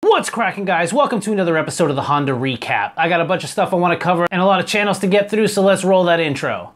What's cracking, guys? Welcome to another episode of the Honda Recap. I got a bunch of stuff I want to cover and a lot of channels to get through, so let's roll that intro.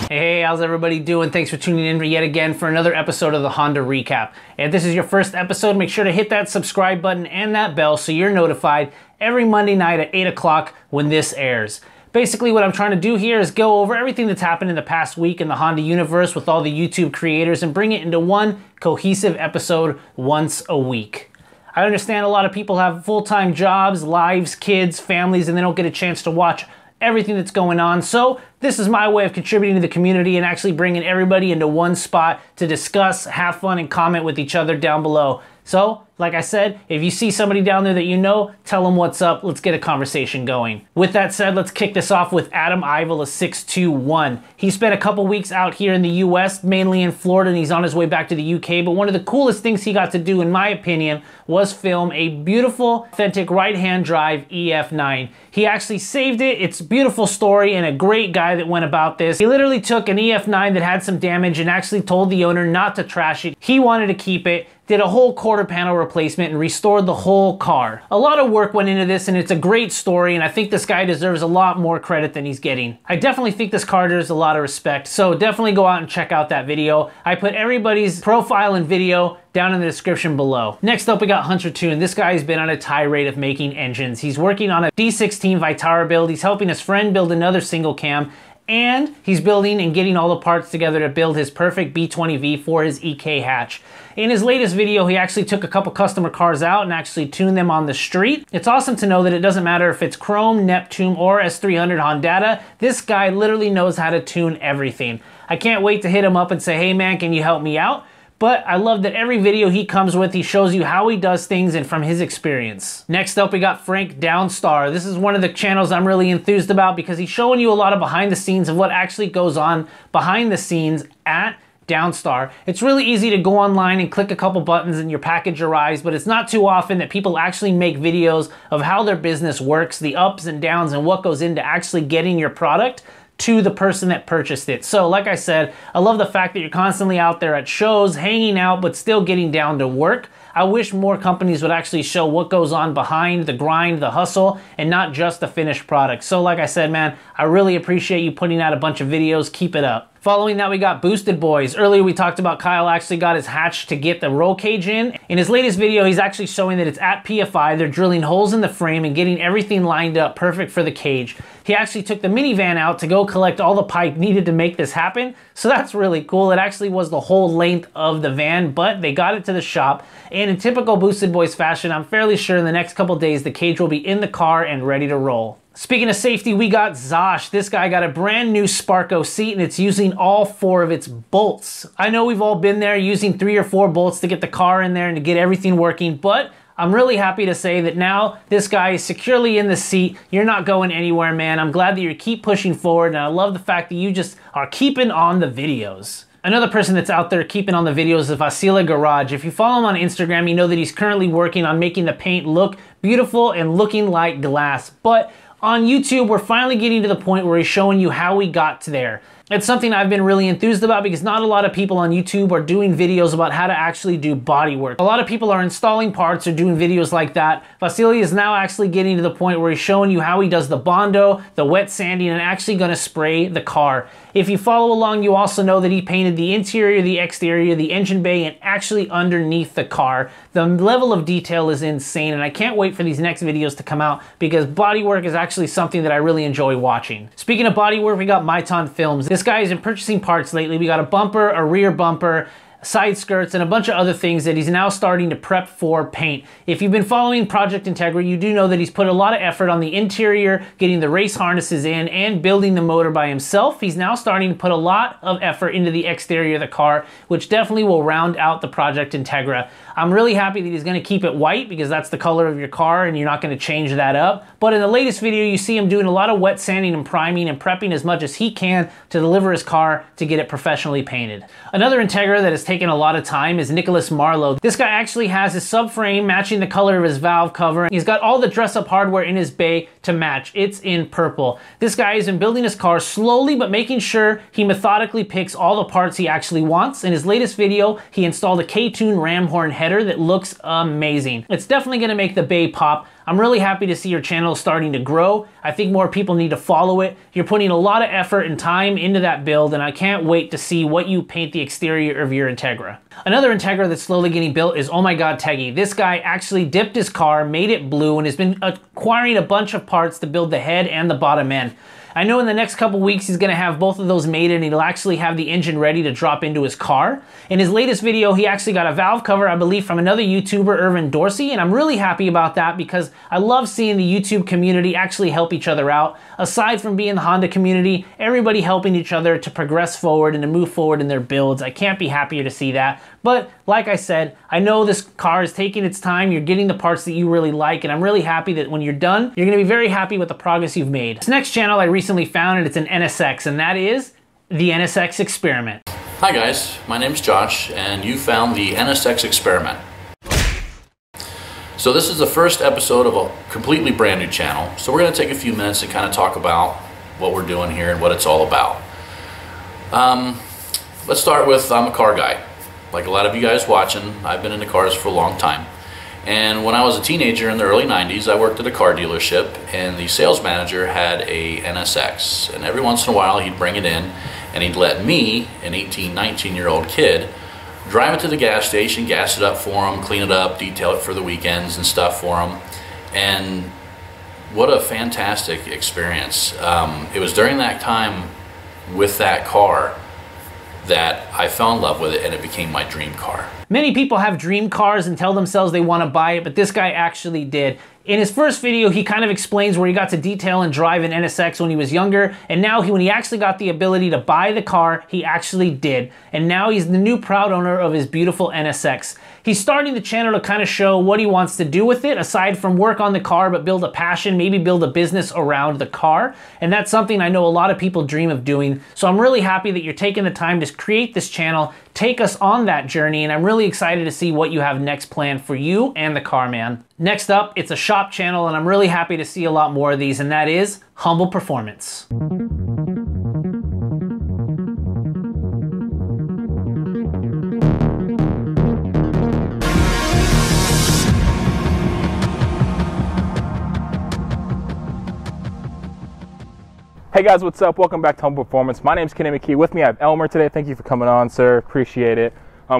Hey, how's everybody doing? Thanks for tuning in yet again for another episode of the Honda Recap. If this is your first episode, make sure to hit that subscribe button and that bell so you're notified every Monday night at 8 o'clock when this airs. Basically, what I'm trying to do here is go over everything that's happened in the past week in the Honda universe with all the YouTube creators and bring it into one cohesive episode once a week. I understand a lot of people have full-time jobs, lives, kids, families, and they don't get a chance to watch everything that's going on. So this is my way of contributing to the community and actually bringing everybody into one spot to discuss, have fun, and comment with each other down below. So, like I said, if you see somebody down there that you know, tell them what's up. Let's get a conversation going. With that said, let's kick this off with Adam Ivell of 621. He spent a couple weeks out here in the US, mainly in Florida, and he's on his way back to the UK. But one of the coolest things he got to do, in my opinion, was film a beautiful, authentic right-hand drive EF9. He actually saved it. It's a beautiful story and a great guy that went about this. He literally took an EF9 that had some damage and actually told the owner not to trash it. He wanted to keep it, did a whole quarter panel replacement and restored the whole car. A lot of work went into this and it's a great story, and I think this guy deserves a lot more credit than he's getting. I definitely think this car deserves a lot of respect, so definitely go out and check out that video. I put everybody's profile and video down in the description below. Next up, we got Hunter Toon. This guy's been on a tirade of making engines. He's working on a D16 Vitara build. He's helping his friend build another single cam, and he's building and getting all the parts together to build his perfect B20V for his EK hatch. In his latest video, he actually took a couple customer cars out and actually tuned them on the street. It's awesome to know that it doesn't matter if it's Chrome, Neptune, or S300 Hondata. This guy literally knows how to tune everything. I can't wait to hit him up and say, hey man, can you help me out? But I love that every video he comes with, he shows you how he does things and from his experience. Next up, we got Frank Downstar. This is one of the channels I'm really enthused about because he's showing you a lot of behind the scenes of what actually goes on behind the scenes at Downstar. It's really easy to go online and click a couple buttons and your package arrives, but it's not too often that people actually make videos of how their business works, the ups and downs, and what goes into actually getting your product to the person that purchased it. So like I said, I love the fact that you're constantly out there at shows, hanging out, but still getting down to work. I wish more companies would actually show what goes on behind the grind, the hustle, and not just the finished product. So like I said, man, I really appreciate you putting out a bunch of videos. Keep it up. Following that, we got Boostedboiz. Earlier, we talked about Kyle actually got his hatch to get the roll cage in. In his latest video, he's actually showing that it's at PFI. They're drilling holes in the frame and getting everything lined up perfect for the cage. He actually took the minivan out to go collect all the pipe needed to make this happen. So that's really cool. It actually was the whole length of the van, but they got it to the shop. And in typical Boostedboiz fashion, I'm fairly sure in the next couple days, the cage will be in the car and ready to roll. Speaking of safety, we got Zosh. This guy got a brand new Sparko seat and it's using all 4 of its bolts. I know we've all been there using 3 or 4 bolts to get the car in there and to get everything working, but I'm really happy to say that now this guy is securely in the seat. You're not going anywhere, man. I'm glad that you keep pushing forward, and I love the fact that you just are keeping on the videos. Another person that's out there keeping on the videos is Vasile Garage. If you follow him on Instagram, you know that he's currently working on making the paint look beautiful and looking like glass. But on YouTube, we're finally getting to the point where he's showing you how we got to there. It's something I've been really enthused about because not a lot of people on YouTube are doing videos about how to actually do body work. A lot of people are installing parts or doing videos like that. Vasile is now actually getting to the point where he's showing you how he does the Bondo, the wet sanding, and actually gonna spray the car. If you follow along, you also know that he painted the interior, the exterior, the engine bay, and actually underneath the car. The level of detail is insane, and I can't wait for these next videos to come out because bodywork is actually something that I really enjoy watching. Speaking of bodywork, we got Miton Films. This guy has been purchasing parts lately. We got a bumper, a rear bumper, side skirts, and a bunch of other things that he's now starting to prep for paint. If you've been following Project Integra, you do know that he's put a lot of effort on the interior, getting the race harnesses in, and building the motor by himself. He's now starting to put a lot of effort into the exterior of the car, which definitely will round out the Project Integra. I'm really happy that he's going to keep it white because that's the color of your car and you're not going to change that up. But in the latest video, you see him doing a lot of wet sanding and priming and prepping as much as he can to deliver his car to get it professionally painted. Another Integra that has taken taken a lot of time is Nicholas Marlow. This guy actually has his subframe matching the color of his valve cover. He's got all the dress-up hardware in his bay to match. It's in purple. This guy has been building his car slowly, but making sure he methodically picks all the parts he actually wants. In his latest video, he installed a K-Tune ram horn header that looks amazing. It's definitely gonna make the bay pop. I'm really happy to see your channel starting to grow. I think more people need to follow it. You're putting a lot of effort and time into that build, and I can't wait to see what you paint the exterior of your Integra. Another Integra that's slowly getting built is OMG Tegggy. This guy actually dipped his car, made it blue, and has been acquiring a bunch of parts to build the head and the bottom end. I know in the next couple weeks he's gonna have both of those made and he'll actually have the engine ready to drop into his car. In his latest video, he actually got a valve cover, I believe, from another YouTuber, Irvin Dorsey, and I'm really happy about that because I love seeing the YouTube community actually help each other out. Aside from being the Honda community, everybody helping each other to progress forward and to move forward in their builds. I can't be happier to see that. But like I said, I know this car is taking its time. You're getting the parts that you really like, and I'm really happy that when you're done, you're gonna be very happy with the progress you've made. This next channel I recently found, and it's an NSX, and that is the NSX Experiment. Hi guys, my name's Josh, and you found the NSX Experiment. So this is the first episode of a completely brand new channel, so we're going to take a few minutes and kind of talk about what we're doing here and what it's all about. Let's start with, I'm a car guy. Like a lot of you guys watching, I've been into cars for a long time. And when I was a teenager in the early 90s, I worked at a car dealership, and the sales manager had a NSX, and every once in a while he'd bring it in and he'd let me, an 18, 19-year-old kid, drive it to the gas station, gas it up for him, clean it up, detail it for the weekends and stuff for him. And what a fantastic experience. It was during that time with that car that I fell in love with it, and it became my dream car. Many people have dream cars and tell themselves they want to buy it, but this guy actually did. In his first video, he kind of explains where he got to detail and drive an NSX when he was younger, and now when he actually got the ability to buy the car, he actually did. And now he's the new proud owner of his beautiful NSX. He's starting the channel to kind of show what he wants to do with it, aside from work on the car, but build a passion, maybe build a business around the car. And that's something I know a lot of people dream of doing. So I'm really happy that you're taking the time to create this channel, take us on that journey, and I'm really excited to see what you have next planned for you and the car man. Next up, it's a shop channel, and I'm really happy to see a lot more of these, and that is Humble Performance. Hey guys, what's up? Welcome back to Humble Performance. My name's Kenny McKee. With me I have Elmer today. Thank you for coming on, sir. Appreciate it.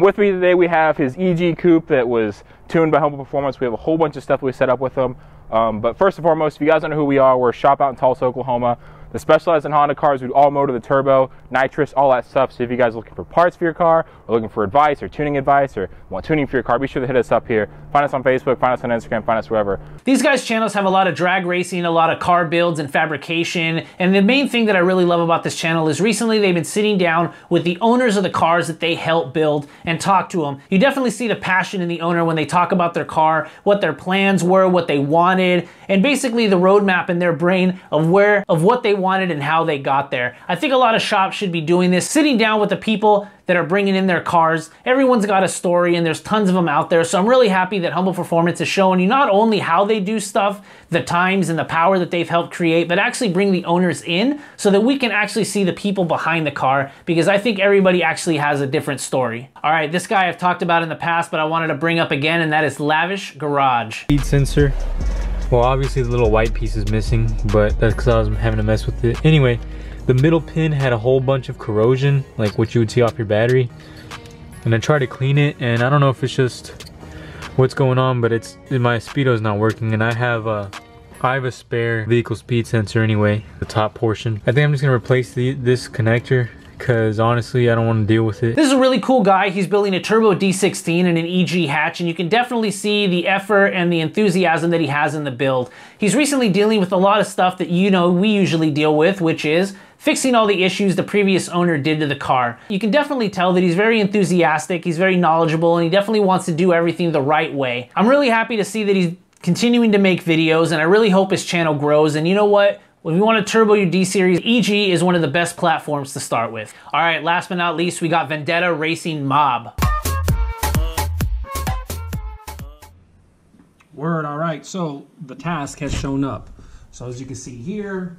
With me today we have his EG Coupe that was tuned by Humble Performance. We have a whole bunch of stuff we set up with him. But first and foremost, if you guys don't know who we are, we're a shop out in Tulsa, Oklahoma. They specialize in Honda cars. We do all motor, the turbo, nitrous, all that stuff. So if you guys are looking for parts for your car, or looking for advice or tuning advice, or want tuning for your car, be sure to hit us up here. Find us on Facebook, find us on Instagram, find us wherever. These guys' channels have a lot of drag racing, a lot of car builds and fabrication. And the main thing that I really love about this channel is recently they've been sitting down with the owners of the cars that they help build and talk to them. You definitely see the passion in the owner when they talk about their car, what their plans were, what they wanted, and basically the roadmap in their brain of what they wanted and how they got there. I think a lot of shops should be doing this, sitting down with the people that are bringing in their cars. Everyone's got a story and there's tons of them out there. So I'm really happy that Humble Performance is showing you not only how they do stuff, the times and the power that they've helped create, but actually bring the owners in so that we can actually see the people behind the car, because I think everybody actually has a different story. All right, this guy I've talked about in the past, but I wanted to bring up again, and that is Lavish Garage. Speed sensor. Well, obviously the little white piece is missing, but that's because I was having to mess with it. Anyway, the middle pin had a whole bunch of corrosion, like what you would see off your battery. And I tried to clean it, and I don't know if it's just what's going on, but my speedo's not working, and I have a spare vehicle speed sensor anyway, the top portion. I think I'm just gonna replace this connector, because honestly I don't want to deal with it. This is a really cool guy. He's building a turbo D16 and an EG hatch, and you can definitely see the effort and the enthusiasm that he has in the build. He's recently dealing with a lot of stuff that we usually deal with, which is fixing all the issues the previous owner did to the car. You can definitely tell that he's very enthusiastic, he's very knowledgeable, and he definitely wants to do everything the right way. I'm really happy to see that he's continuing to make videos, and I really hope his channel grows. And you know what? If you want to turbo your D-Series, EG is one of the best platforms to start with. All right, last but not least, we got VendettaRacingMobb. Word, all right, so the task has shown up. So as you can see here,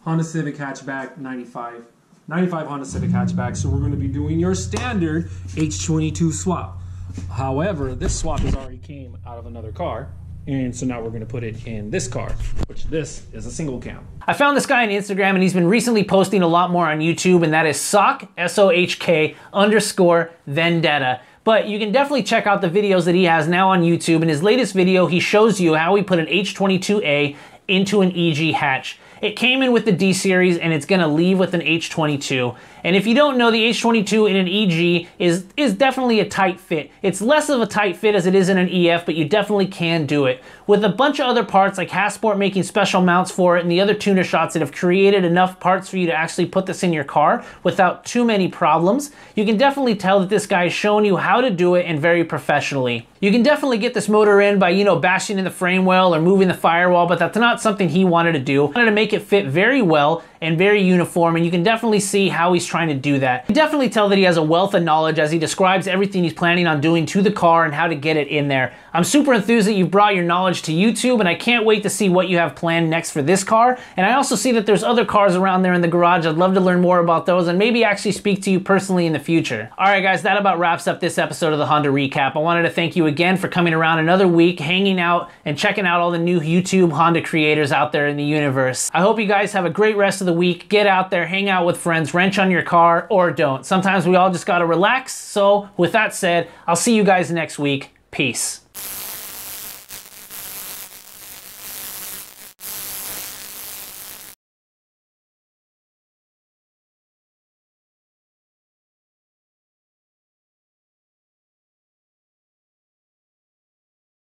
Honda Civic hatchback, 95 Honda Civic hatchback. So we're gonna be doing your standard H22 swap. However, this swap has already came out of another car. And so now we're gonna put it in this car, which this is a single cam. I found this guy on Instagram and he's been recently posting a lot more on YouTube, and that is Sock, SOHK_Vendetta. But you can definitely check out the videos that he has now on YouTube. In his latest video, he shows you how he put an H22A into an EG hatch. It came in with the D-Series and it's gonna leave with an H22. And if you don't know, the H22 in an EG is definitely a tight fit. It's less of a tight fit as it is in an EF, but you definitely can do it. With a bunch of other parts like Hasport making special mounts for it and the other tuner shots that have created enough parts for you to actually put this in your car without too many problems, you can definitely tell that this guy is showing you how to do it and very professionally. You can definitely get this motor in by, bashing in the frame well or moving the firewall, but that's not something he wanted to do. He wanted to make it fit very well and very uniform, and you can definitely see how he's trying to do that. You can definitely tell that he has a wealth of knowledge as he describes everything he's planning on doing to the car and how to get it in there. I'm super enthused that you've brought your knowledge to YouTube, and I can't wait to see what you have planned next for this car. And I also see that there's other cars around there in the garage. I'd love to learn more about those and maybe actually speak to you personally in the future. All right, guys, that about wraps up this episode of the Honda Recap. I wanted to thank you again for coming around another week, hanging out, and checking out all the new YouTube Honda creators out there in the universe. I hope you guys have a great rest of the week. Get out there, hang out with friends, wrench on your car, or don't. Sometimes we all just gotta relax. So with that said, I'll see you guys next week. Peace.